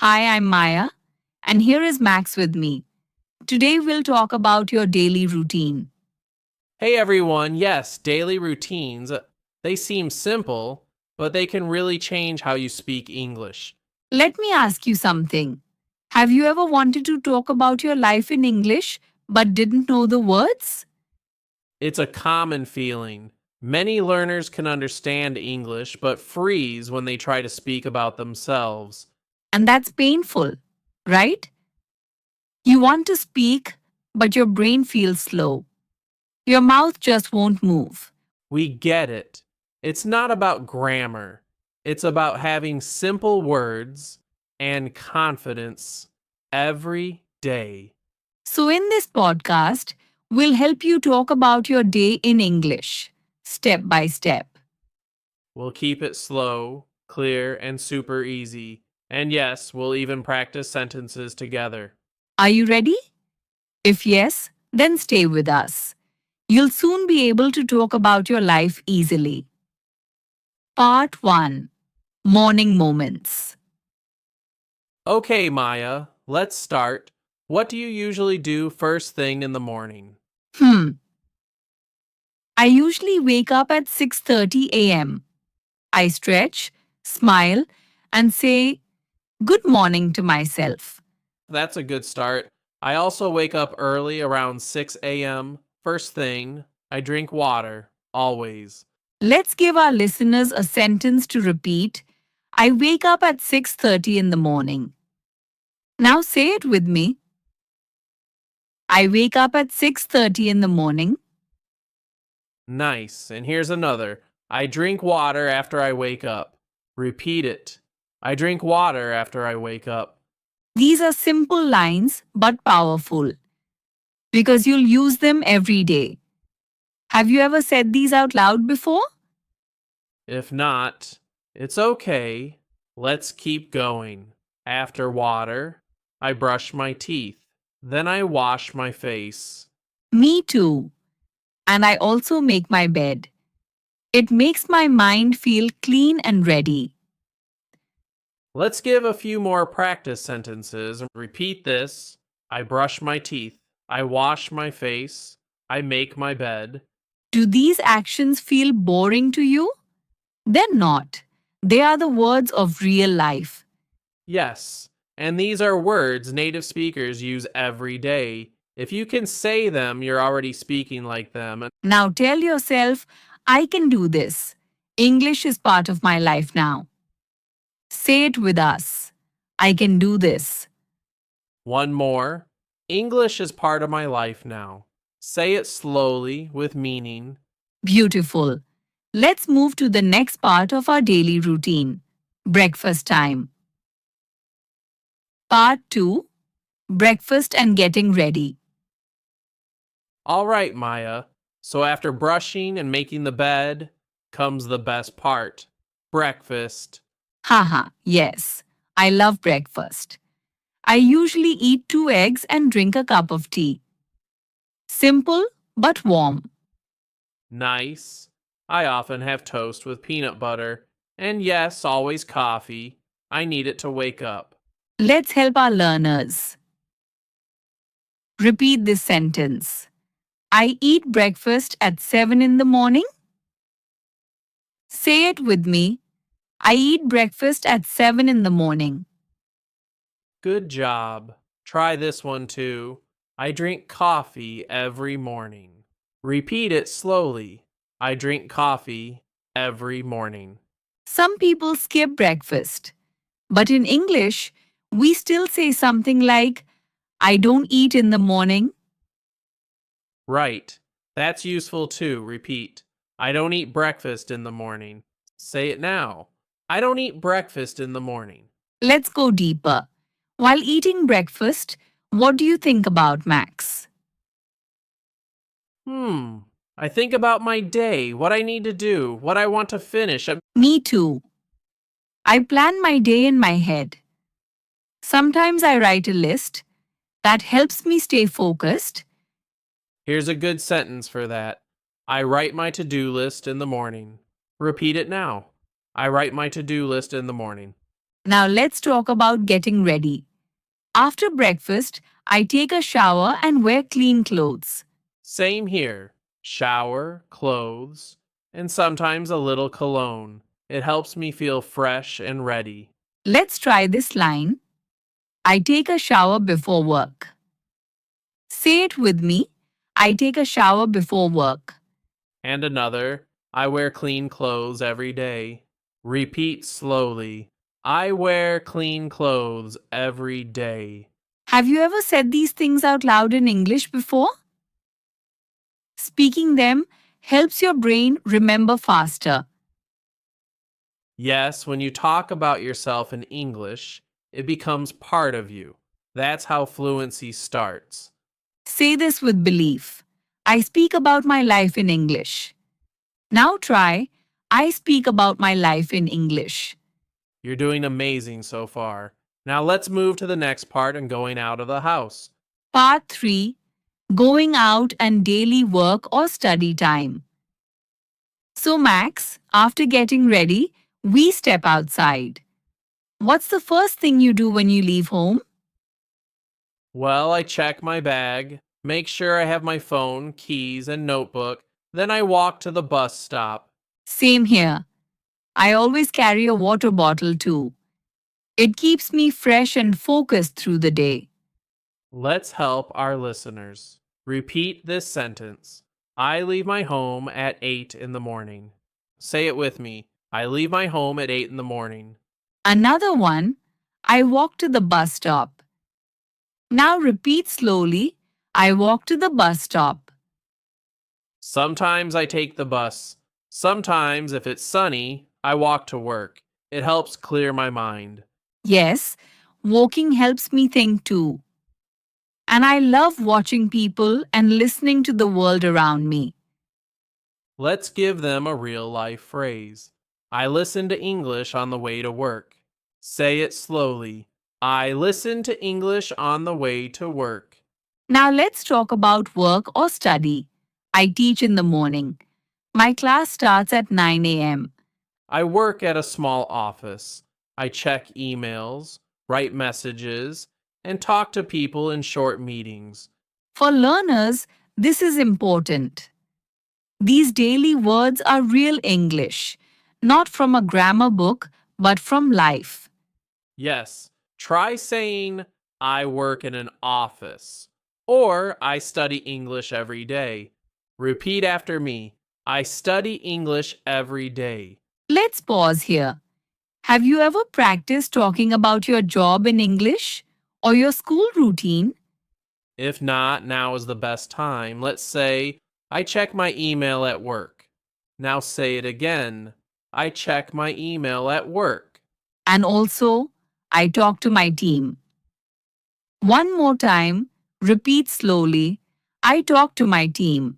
Hi, I'm Maya, and here is Max with me. Today we'll talk about your daily routine. Hey everyone, yes, daily routines. They seem simple, but they can really change how you speak English. Let me ask you something. Have you ever wanted to talk about your life in English but didn't know the words? It's a common feeling. Many learners can understand English but freeze when they try to speak about themselves. And that's painful, right? You want to speak, but your brain feels slow. Your mouth just won't move. We get it. It's not about grammar, it's about having simple words and confidence every day. So, in this podcast, we'll help you talk about your day in English, step by step. We'll keep it slow, clear, and super easy. And yes, we'll even practice sentences together. Are you ready? If yes, then stay with us. You'll soon be able to talk about your life easily. Part 1. Morning Moments. Okay, Maya, let's start. What do you usually do first thing in the morning? Hmm. I usually wake up at 6:30 a.m. I stretch, smile, and say good morning to myself. That's a good start. I also wake up early around 6 a.m. First thing, I drink water, always. Let's give our listeners a sentence to repeat. I wake up at 6:30 in the morning. Now say it with me. I wake up at 6:30 in the morning. Nice. And here's another. I drink water after I wake up. Repeat it. I drink water after I wake up. These are simple lines but powerful because you'll use them every day. Have you ever said these out loud before? If not, it's okay. Let's keep going. After water, I brush my teeth. Then I wash my face. Me too. And I also make my bed. It makes my mind feel clean and ready. Let's give a few more practice sentences. Repeat this. I brush my teeth. I wash my face. I make my bed. Do these actions feel boring to you? They're not. They are the words of real life. Yes, and these are words native speakers use every day. If you can say them, you're already speaking like them. Now tell yourself, I can do this. English is part of my life now. Say it with us. I can do this. One more. English is part of my life now. Say it slowly with meaning. Beautiful. Let's move to the next part of our daily routine breakfast time. Part 2 Breakfast and getting ready. All right, Maya. So after brushing and making the bed comes the best part breakfast. Haha, yes. I love breakfast. I usually eat 2 eggs and drink a cup of tea. Simple but warm. Nice. I often have toast with peanut butter. And yes, always coffee. I need it to wake up. Let's help our learners. Repeat this sentence. I eat breakfast at 7 in the morning. Say it with me. I eat breakfast at 7 in the morning. Good job. Try this one too. I drink coffee every morning. Repeat it slowly. I drink coffee every morning. Some people skip breakfast. But in English, we still say something like, I don't eat in the morning. Right. That's useful too. Repeat. I don't eat breakfast in the morning. Say it now. I don't eat breakfast in the morning. Let's go deeper. While eating breakfast, what do you think about, Max? Hmm. I think about my day, what I need to do, what I want to finish. Me too. I plan my day in my head. Sometimes I write a list. That helps me stay focused. Here's a good sentence for that. I write my to do list in the morning. Repeat it now. I write my to do list in the morning. Now let's talk about getting ready. After breakfast, I take a shower and wear clean clothes. Same here. Shower, clothes, and sometimes a little cologne. It helps me feel fresh and ready. Let's try this line. I take a shower before work. Say it with me. I take a shower before work. And another, I wear clean clothes every day. Repeat slowly. I wear clean clothes every day. Have you ever said these things out loud in English before? Speaking them helps your brain remember faster. Yes, when you talk about yourself in English, it becomes part of you. That's how fluency starts. Say this with belief. I speak about my life in English. Now try, I speak about my life in English. You're doing amazing so far. Now let's move to the next part and going out of the house. Part 3. Going out and daily work or study time. So, Max, after getting ready, we step outside. What's the first thing you do when you leave home? Well, I check my bag, make sure I have my phone, keys, and notebook. Then I walk to the bus stop. Same here. I always carry a water bottle too. It keeps me fresh and focused through the day. Let's help our listeners. Repeat this sentence. I leave my home at 8 in the morning. Say it with me. I leave my home at 8 in the morning. Another one, I walk to the bus stop. Now repeat slowly. I walk to the bus stop. Sometimes I take the bus. Sometimes, if it's sunny, I walk to work. It helps clear my mind. Yes, walking helps me think too. And I love watching people and listening to the world around me. Let's give them a real life phrase. I listen to English on the way to work. Say it slowly. I listen to English on the way to work. Now let's talk about work or study. I teach in the morning. My class starts at 9 a.m. I work at a small office. I check emails, write messages, and talk to people in short meetings. For learners, this is important. These daily words are real English, not from a grammar book, but from life. Yes, try saying, I work in an office, or I study English every day. Repeat after me. I study English every day. Let's pause here. Have you ever practiced talking about your job in English or your school routine? If not, now is the best time. Let's say, I check my email at work. Now say it again. I check my email at work. And also, I talk to my team. One more time, repeat slowly. I talk to my team.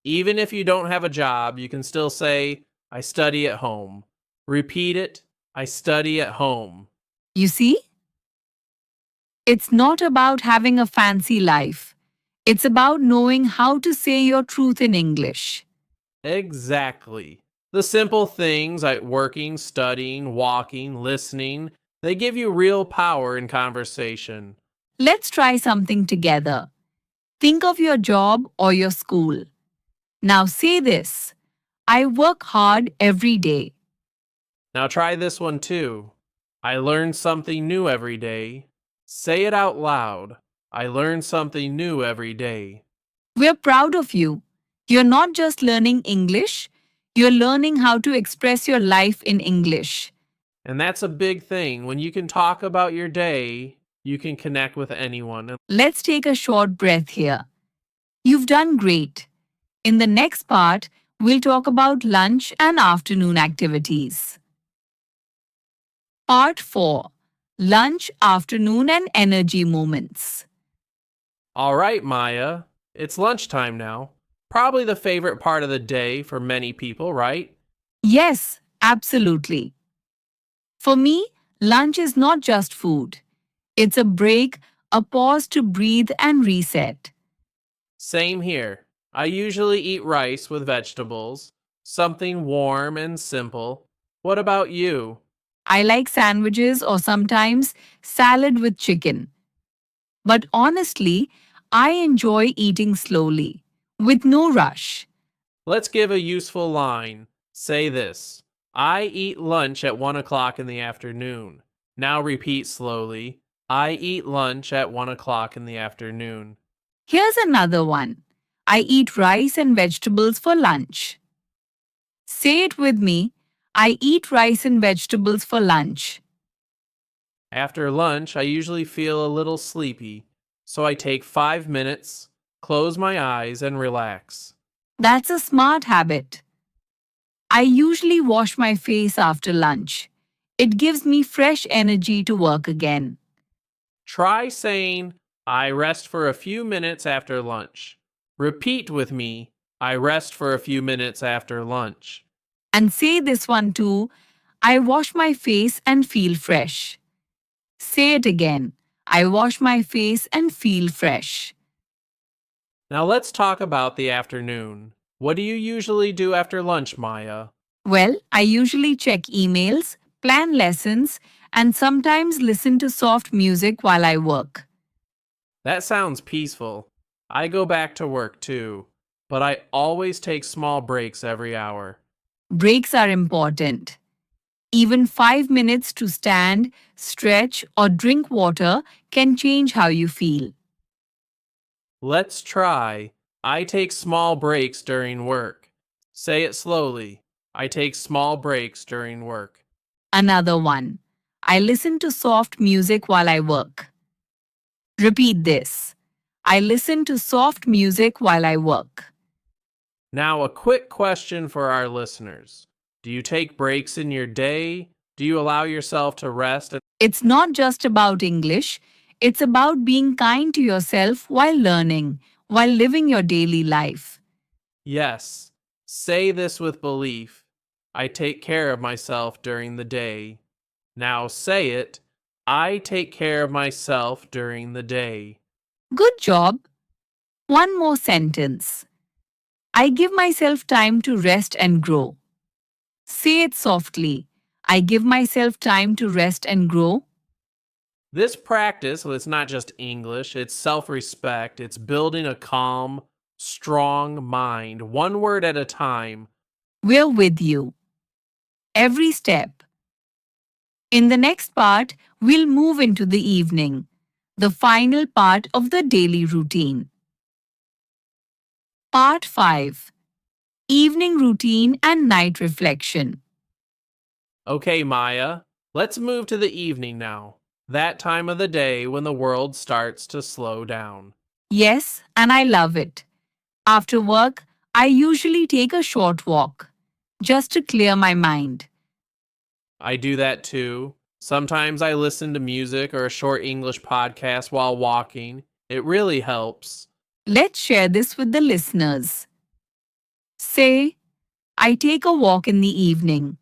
Even if you don't have a job, you can still say, I study at home. Repeat it. I study at home. You see? It's not about having a fancy life. It's about knowing how to say your truth in English. Exactly. The simple things like working, studying, walking, listening, they give you real power in conversation. Let's try something together. Think of your job or your school. Now say this. I work hard every day. Now try this one too. I learn something new every day. Say it out loud. I learn something new every day. We're proud of you. You're not just learning English, you're learning how to express your life in English. And that's a big thing. When you can talk about your day, you can connect with anyone. Let's take a short breath here. You've done great. In the next part, we'll talk about lunch and afternoon activities. Part 4. Lunch, afternoon and energy moments. All right, Maya. It's lunchtime now. Probably the favorite part of the day for many people, right? Yes, absolutely. For me, lunch is not just food. It's a break, a pause to breathe and reset. Same here. I usually eat rice with vegetables, something warm and simple. What about you? I like sandwiches or sometimes salad with chicken. But honestly, I enjoy eating slowly, with no rush. Let's give a useful line. Say this: I eat lunch at 1 o'clock in the afternoon. Now repeat slowly: I eat lunch at 1 o'clock in the afternoon. Here's another one. I eat rice and vegetables for lunch. Say it with me. I eat rice and vegetables for lunch. After lunch, I usually feel a little sleepy, so I take 5 minutes, close my eyes, and relax. That's a smart habit. I usually wash my face after lunch. It gives me fresh energy to work again. Try saying, I rest for a few minutes after lunch. Repeat with me: I rest for a few minutes after lunch. And say this one too. I wash my face and feel fresh. Say it again. I wash my face and feel fresh. Now let's talk about the afternoon. What do you usually do after lunch, Maya? Well, I usually check emails, plan lessons, and sometimes listen to soft music while I work. That sounds peaceful. I go back to work too, but I always take small breaks every hour. Breaks are important. Even 5 minutes to stand, stretch, or drink water can change how you feel. Let's try: I take small breaks during work. Say it slowly: I take small breaks during work. Another one. I listen to soft music while I work. Repeat this. I listen to soft music while I work. Now, a quick question for our listeners. Do you take breaks in your day? Do you allow yourself to rest? It's not just about English, it's about being kind to yourself while learning, while living your daily life. Yes. Say this with belief: I take care of myself during the day. Now say it: I take care of myself during the day. Good job. One more sentence. I give myself time to rest and grow. Say it softly. I give myself time to rest and grow. This practice, well, it's not just English, it's self respect. It's building a calm, strong mind, one word at a time. We're with you. Every step. In the next part, we'll move into the evening, the final part of the daily routine. Part 5. Evening routine and night reflection. Okay, Maya, let's move to the evening now. That time of the day when the world starts to slow down. Yes, and I love it. After work, I usually take a short walk just to clear my mind. I do that too. Sometimes I listen to music or a short English podcast while walking. It really helps. Let's share this with the listeners. Say, I take a walk in the evening.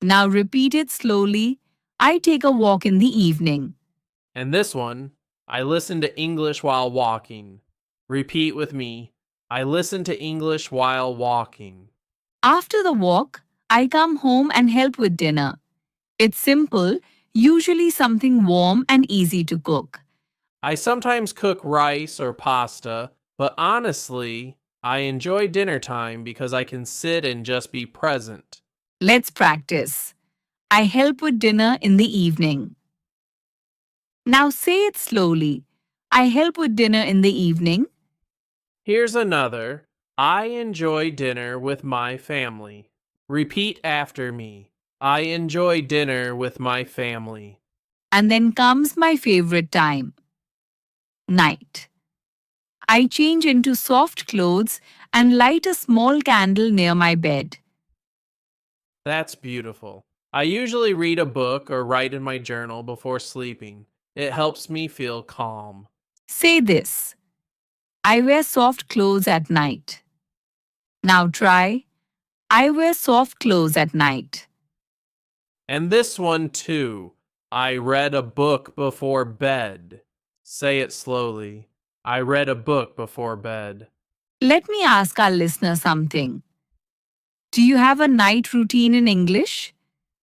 Now repeat it slowly. I take a walk in the evening. And this one: I listen to English while walking. Repeat with me: I listen to English while walking. After the walk, I come home and help with dinner. It's simple, usually something warm and easy to cook. I sometimes cook rice or pasta, but honestly, I enjoy dinner time because I can sit and just be present. Let's practice. I help with dinner in the evening. Now say it slowly. I help with dinner in the evening. Here's another: I enjoy dinner with my family. Repeat after me: I enjoy dinner with my family. And then comes my favorite time, night. I change into soft clothes and light a small candle near my bed. That's beautiful. I usually read a book or write in my journal before sleeping. It helps me feel calm. Say this. I wear soft clothes at night. Now try. I wear soft clothes at night. And this one too: I read a book before bed. Say it slowly: I read a book before bed. Let me ask our listener something. Do you have a night routine in English?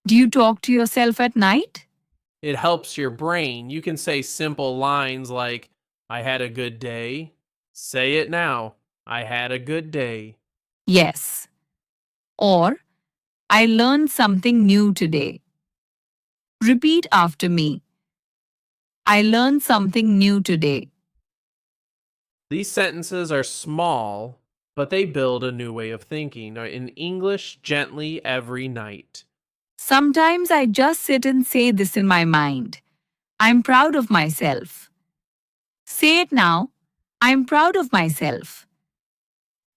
Do you talk to yourself at night? It helps your brain. You can say simple lines like, I had a good day. Say it now. I had a good day. Yes. Or, I learned something new today. Repeat after me. I learned something new today. These sentences are small, but they build a new way of thinking. In English, gently every night. Sometimes I just sit and say this in my mind. I'm proud of myself. Say it now. I'm proud of myself.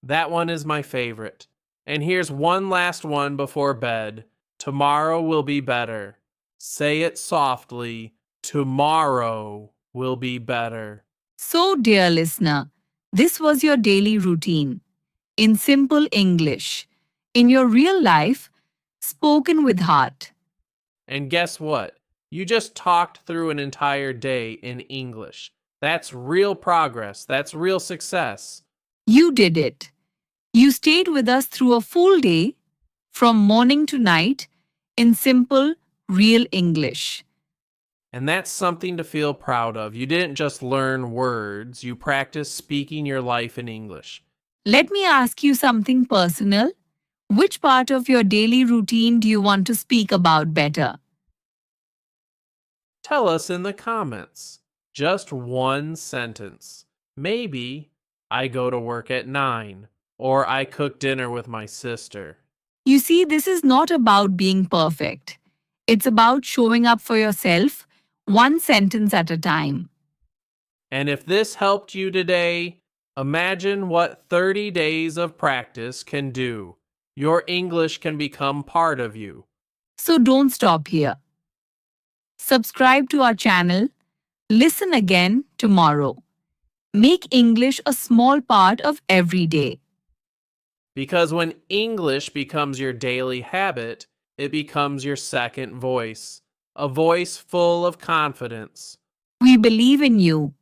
That one is my favorite. And here's one last one before bed. Tomorrow will be better. Say it softly. Tomorrow will be better. So, dear listener, this was your daily routine. In simple English. In your real life, spoken with heart. And guess what? You just talked through an entire day in English. That's real progress. That's real success. You did it. You stayed with us through a full day, from morning to night, in simple, real English. And that's something to feel proud of. You didn't just learn words, you practiced speaking your life in English. Let me ask you something personal. Which part of your daily routine do you want to speak about better? Tell us in the comments. Just one sentence. Maybe, I go to work at 9, or I cook dinner with my sister. You see, this is not about being perfect. It's about showing up for yourself, one sentence at a time. And if this helped you today, imagine what 30 days of practice can do. Your English can become part of you. So don't stop here. Subscribe to our channel. Listen again tomorrow. Make English a small part of every day. Because when English becomes your daily habit, it becomes your second voice, a voice full of confidence. We believe in you.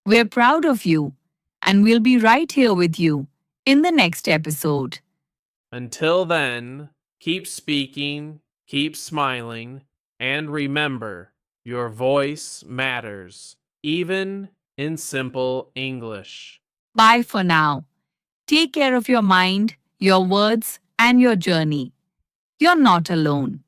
We're proud of you. And we'll be right here with you in the next episode. Until then, keep speaking, keep smiling, and remember, your voice matters, even in simple English. Bye for now. Take care of your mind, your words, and your journey. You're not alone.